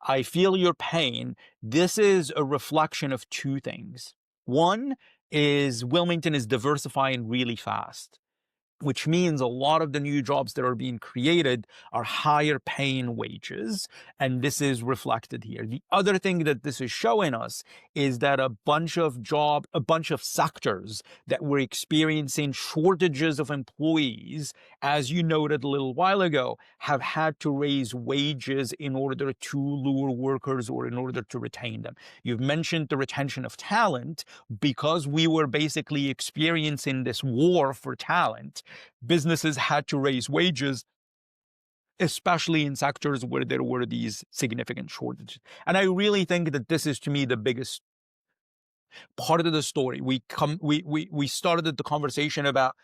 I feel your pain. This is a reflection of two things. One is Wilmington is diversifying really fast, which means a lot of the new jobs that are being created are higher paying wages. And this is reflected here. The other thing that this is showing us is that a bunch of sectors that were experiencing shortages of employees, as you noted a little while ago, have had to raise wages in order to lure workers or in order to retain them. You've mentioned the retention of talent. Because we were basically experiencing this war for talent, businesses had to raise wages, especially in sectors where there were these significant shortages. And I really think that this is, to me, the biggest part of the story. We started the conversation about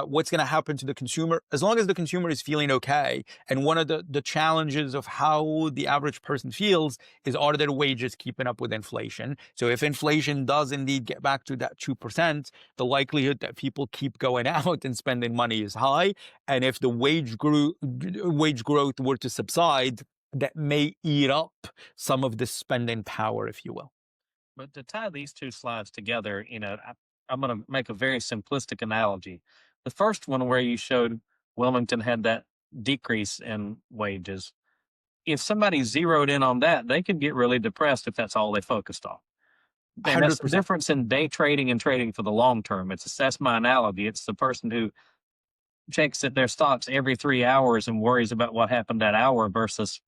what's going to happen to the consumer. As long as the consumer is feeling okay, and one of the challenges of how the average person feels is, are their wages keeping up with inflation? So if inflation does indeed get back to that 2%, the likelihood that people keep going out and spending money is high. And if the wage growth were to subside, that may eat up some of the spending power, if you will. But to tie these two slides together, I'm going to make a very simplistic analogy. The first one where you showed Wilmington had that decrease in wages. If somebody zeroed in on that, they could get really depressed if that's all they focused on. And that's the 100%. difference in day trading and trading for the long term. That's my analogy. It's the person who checks at their stocks every 3 hours and worries about what happened that hour versus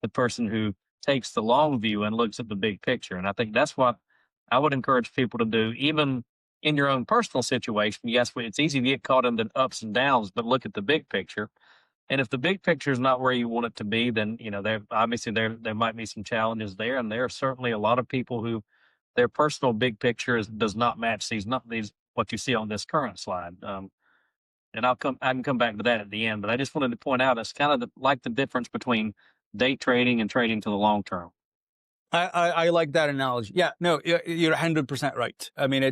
the person who takes the long view and looks at the big picture. And I think that's what I would encourage people to do, even in your own personal situation. Yes, it's easy to get caught in the ups and downs, but look at the big picture. And if the big picture is not where you want it to be, then there might be some challenges there. And there are certainly a lot of people who their personal big picture does not match these what you see on this current slide. And I can come back to that at the end, but I just wanted to point out it's kind of like the difference between day trading and trading to the long term. I like that analogy. Yeah, no, you're 100% right. I mean,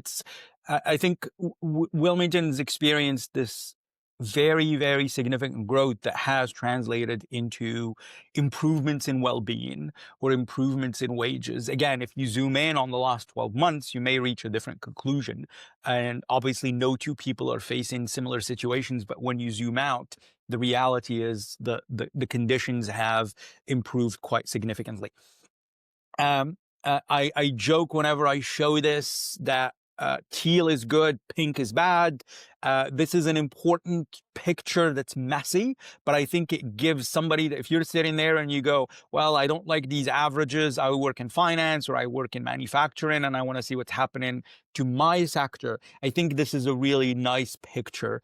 I think Wilmington's experienced this very, very significant growth that has translated into improvements in well-being or improvements in wages. Again, if you zoom in on the last 12 months, you may reach a different conclusion. And obviously, no two people are facing similar situations. But when you zoom out, the reality is the conditions have improved quite significantly. I joke whenever I show this that teal is good, pink is bad. This is an important picture that's messy, but I think it gives somebody that if you're sitting there and you go, well, I don't like these averages, I work in finance or I work in manufacturing and I want to see what's happening to my sector, I think this is a really nice picture.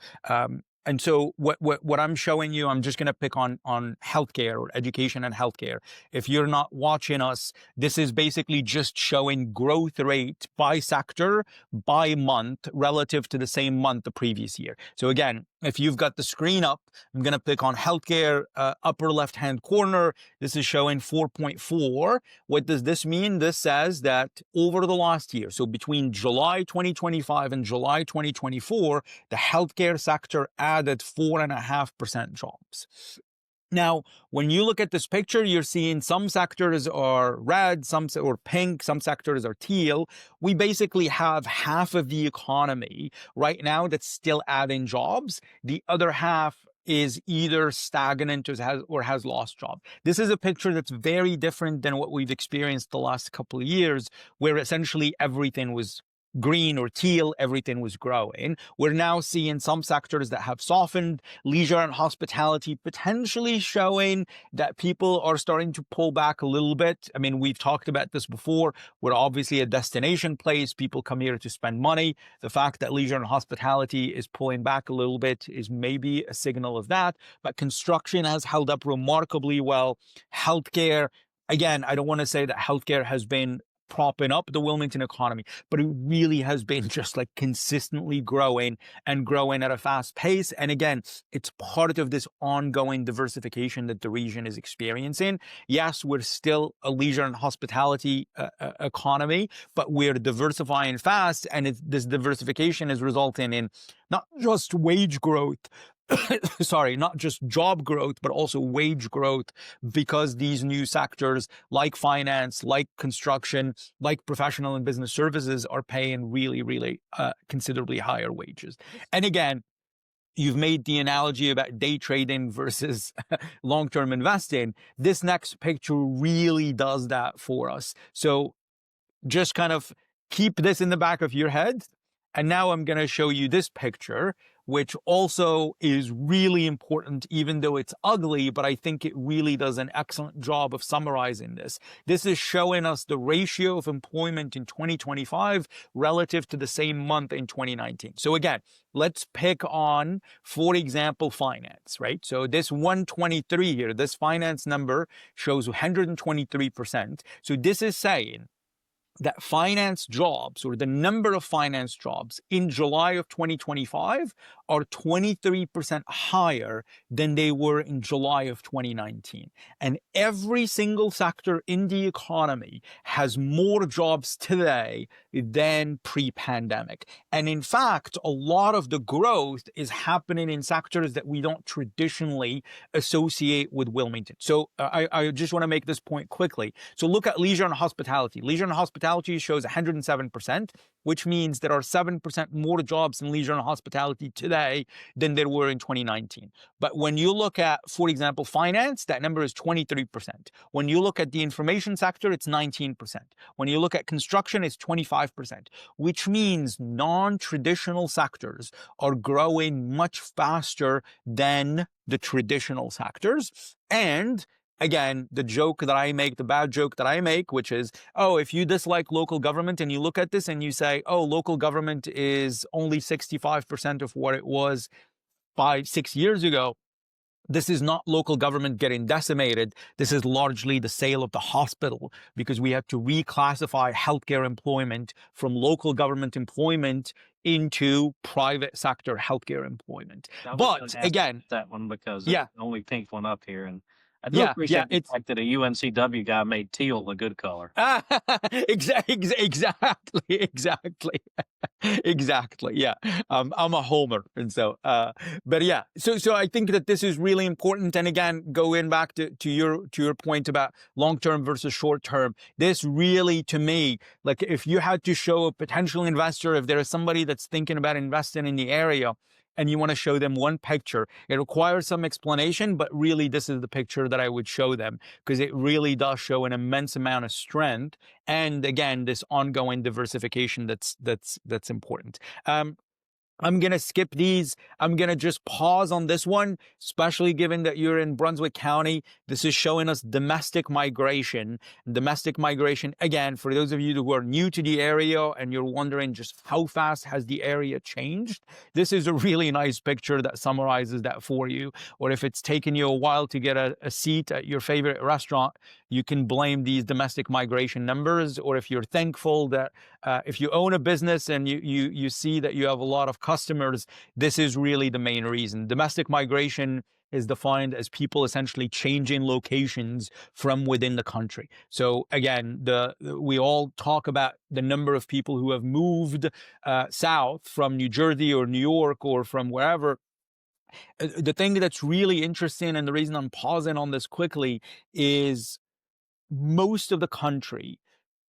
And so what I'm showing you, I'm just going to pick on healthcare or education and healthcare. If you're not watching us, this is basically just showing growth rate by sector, by month, relative to the same month the previous year. So again, if you've got the screen up, I'm going to pick on healthcare, upper left-hand corner. This is showing 4.4. What does this mean? This says that over the last year, so between July 2025 and July 2024, the healthcare sector added 4.5% jobs. Now, when you look at this picture, you're seeing some sectors are red, some or pink, some sectors are teal. We basically have half of the economy right now that's still adding jobs. The other half is either stagnant or has lost jobs. This is a picture that's very different than what we've experienced the last couple of years, where essentially everything was green or teal, everything was growing. We're now seeing some sectors that have softened, leisure and hospitality potentially showing that people are starting to pull back a little bit. I mean, we've talked about this before. We're obviously a destination place. People come here to spend money. The fact that leisure and hospitality is pulling back a little bit is maybe a signal of that, but construction has held up remarkably well. Healthcare, again, I don't want to say that healthcare has been propping up the Wilmington economy, but it really has been just like consistently growing and growing at a fast pace. And again, it's part of this ongoing diversification that the region is experiencing. Yes, we're still a leisure and hospitality economy, but we're diversifying fast, and this diversification is resulting in not just wage growth, sorry, not just job growth, but also wage growth, because these new sectors like finance, like construction, like professional and business services are paying really, really considerably higher wages. And again, you've made the analogy about day trading versus long-term investing. This next picture really does that for us. So just kind of keep this in the back of your head. And now I'm going to show you this picture, which also is really important, even though it's ugly, but I think it really does an excellent job of summarizing this. This is showing us the ratio of employment in 2025 relative to the same month in 2019. So again, let's pick on, for example, finance, right? So this 123 here, this finance number shows 123%. So this is saying that finance jobs, or the number of finance jobs in July of 2025, are 23% higher than they were in July of 2019. And every single sector in the economy has more jobs today than pre-pandemic. And in fact, a lot of the growth is happening in sectors that we don't traditionally associate with Wilmington. So I just want to make this point quickly. So look at leisure and hospitality. Leisure and hospitality shows 107%, which means there are 7% more jobs in leisure and hospitality today than there were in 2019. But when you look at, for example, finance, that number is 23%. When you look at the information sector, it's 19%. When you look at construction, it's 25%, which means non-traditional sectors are growing much faster than the traditional sectors. And again, the joke that I make, the bad joke that I make, which is, oh, if you dislike local government and you look at this and you say, oh, local government is only 65% of what it was 5-6 years ago, this is not local government getting decimated. This is largely the sale of the hospital, because we have to reclassify healthcare employment from local government employment into private sector healthcare employant. But again, that one, because yeah, it's the only pink one up here, and I do appreciate the fact that a UNCW guy made teal a good color. Exactly. Exactly. Yeah. I'm a homer. And so, but yeah, so I think that this is really important. And again, going back to your point about long-term versus short-term, this really, to me, like if you had to show a potential investor, if there is somebody that's thinking about investing in the area, and you want to show them one picture, it requires some explanation, but really this is the picture that I would show them, because it really does show an immense amount of strength. And again, this ongoing diversification that's important. I'm going to skip these. I'm going to just pause on this one, especially given that you're in Brunswick County. This is showing us domestic migration. Domestic migration, again, for those of you who are new to the area and you're wondering just how fast has the area changed, this is a really nice picture that summarizes that for you. Or if it's taken you a while to get a seat at your favorite restaurant, you can blame these domestic migration numbers. Or if you're thankful that if you own a business and you see that you have a lot of customers, this is really the main reason. Domestic migration is defined as people essentially changing locations from within the country. So again, we all talk about the number of people who have moved south from New Jersey or New York or from wherever. The thing that's really interesting, and the reason I'm pausing on this quickly, is most of the country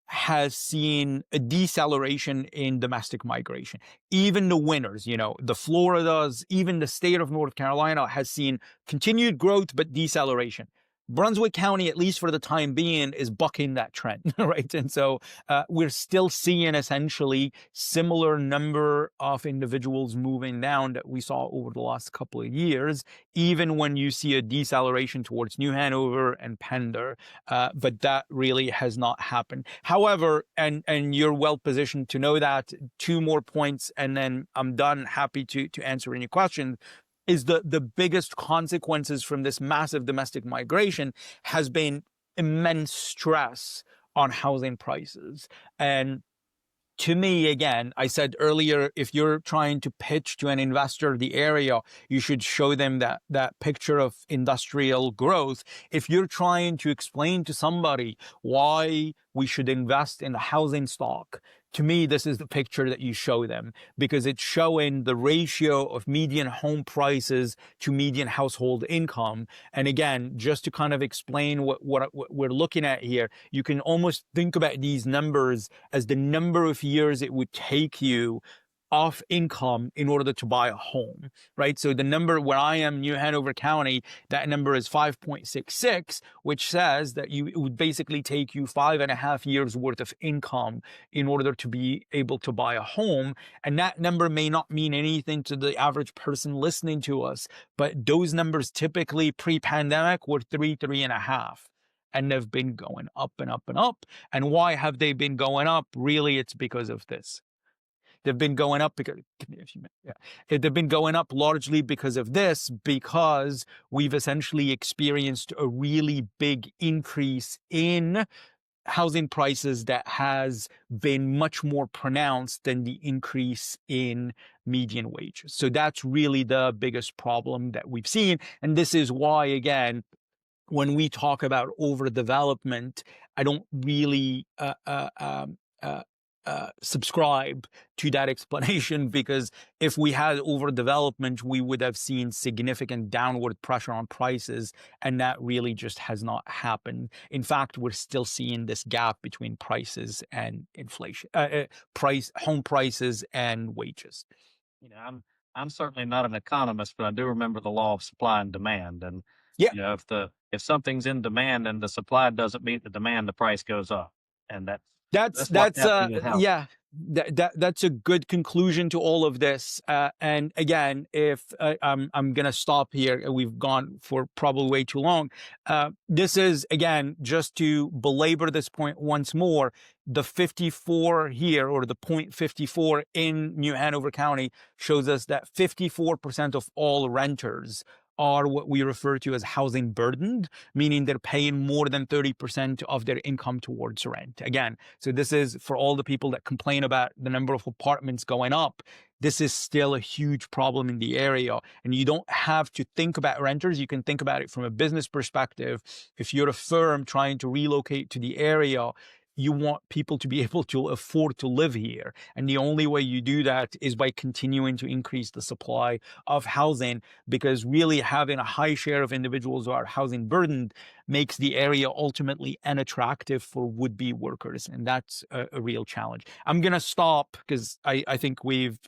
has seen a deceleration in domestic migration. Even the winners, the Floridas, even the state of North Carolina has seen continued growth, but deceleration. Brunswick County, at least for the time being, is bucking that trend, right? And so we're still seeing essentially similar number of individuals moving down that we saw over the last couple of years, even when you see a deceleration towards New Hanover and Pender, but that really has not happened. However, and you're well positioned to know that, 2 more points, and then I'm done. Happy to answer any questions. Is the biggest consequences from this massive domestic migration has been immense stress on housing prices. And to me, again, I said earlier, if you're trying to pitch to an investor the area, you should show them that picture of industrial growth. If you're trying to explain to somebody why we should invest in the housing stock, to me, this is the picture that you show them, because it's showing the ratio of median home prices to median household income. And again, just to kind of explain what we're looking at here, you can almost think about these numbers as the number of years it would take you off income in order to buy a home, right? So the number where I am, New Hanover County, that number is 5.66, which says that it would basically take you 5.5 years worth of income in order to be able to buy a home. And that number may not mean anything to the average person listening to us, but those numbers typically pre-pandemic were 3.5. And they've been going up and up and up. And why have they been going up? Really, it's because of this. They've been going up because, they've been going up largely because of this, because we've essentially experienced a really big increase in housing prices that has been much more pronounced than the increase in median wages. So that's really the biggest problem that we've seen. And this is why, again, when we talk about overdevelopment, I don't really subscribe to that explanation, because if we had overdevelopment, we would have seen significant downward pressure on prices, and that really just has not happened. In fact, we're still seeing this gap between prices and inflation, home prices and wages. I'm certainly not an economist, but I do remember the law of supply and demand. And Yeah. If something's in demand and the supply doesn't meet the demand, the price goes up. And That's what's happening with housing. yeah, that's a good conclusion to all of this. And again, if I'm gonna stop here, we've gone for probably way too long. This is, again, just to belabor this point once more, the 54 here, or the 0.54 in New Hanover County, shows us that 54% of all renters are what we refer to as housing burdened, meaning they're paying more than 30% of their income towards rent. Again, so this is for all the people that complain about the number of apartments going up. This is still a huge problem in the area. And you don't have to think about renters. You can think about it from a business perspective. If you're a firm trying to relocate to the area, you want people to be able to afford to live here. And the only way you do that is by continuing to increase the supply of housing, because really having a high share of individuals who are housing burdened makes the area ultimately unattractive for would-be workers. And that's a real challenge. I'm going to stop because I think we've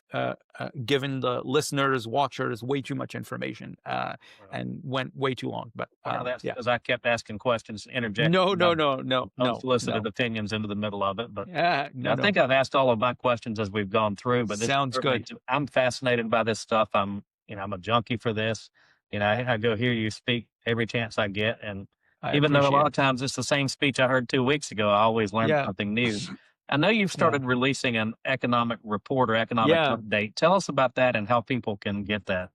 given the listeners, watchers, way too much information and went way too long. But that's because I kept asking questions, interjecting. No. Unsolicited opinions into the middle of it. But I think I've asked all of my questions as we've gone through. But this sounds good. I'm fascinated by this stuff. I'm a junkie for this. I go hear you speak every chance I get, and even though a lot of times it's the same speech I heard 2 weeks ago, I always learn something new. I know you've started releasing an economic report or economic update. Tell us about that and how people can get that.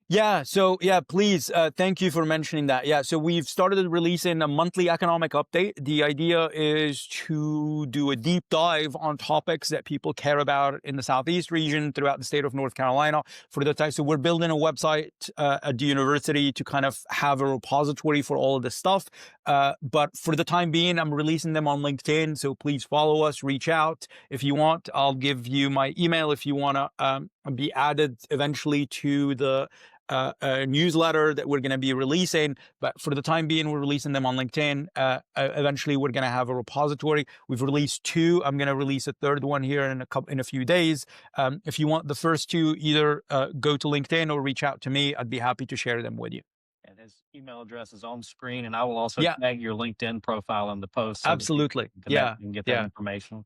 Yeah. So please. Thank you for mentioning that. Yeah. So we've started releasing a monthly economic update. The idea is to do a deep dive on topics that people care about in the Southeast region throughout the state of North Carolina for the time. So we're building a website at the university to kind of have a repository for all of this stuff. But for the time being, I'm releasing them on LinkedIn. So please follow us, reach out if you want. I'll give you my email if you want to be added eventually to the a newsletter that we're going to be releasing. But for the time being, we're releasing them on LinkedIn. Eventually, we're going to have a repository. We've released 2. I'm going to release a 3rd one here in a few days. If you want the first 2, either go to LinkedIn or reach out to me. I'd be happy to share them with you. And his email address is on screen, and I will also tag your LinkedIn profile in the post. So absolutely. You can get that information.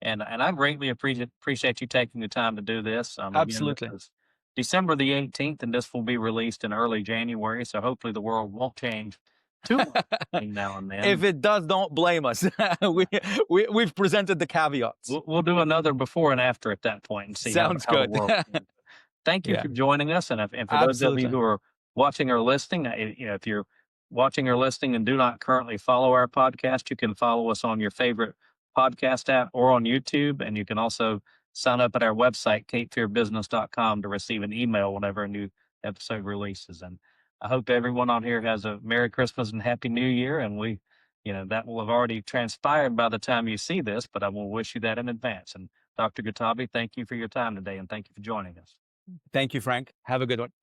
And I greatly appreciate you taking the time to do this. Absolutely. Again, December the 18th, and this will be released in early January. So hopefully the world won't change too much between now and then. If it does, don't blame us. We've presented the caveats. We'll do another before and after at that point and see how the world. Thank you for joining us, and for those of you who are watching or listening, if you're watching or listening and do not currently follow our podcast, you can follow us on your favorite podcast app or on YouTube. And you can also sign up at our website, capefearbusiness.com, to receive an email whenever a new episode releases. And I hope everyone on here has a Merry Christmas and Happy New Year. And that will have already transpired by the time you see this, but I will wish you that in advance. And Dr. Guettabi, thank you for your time today, and thank you for joining us. Thank you, Frank. Have a good one.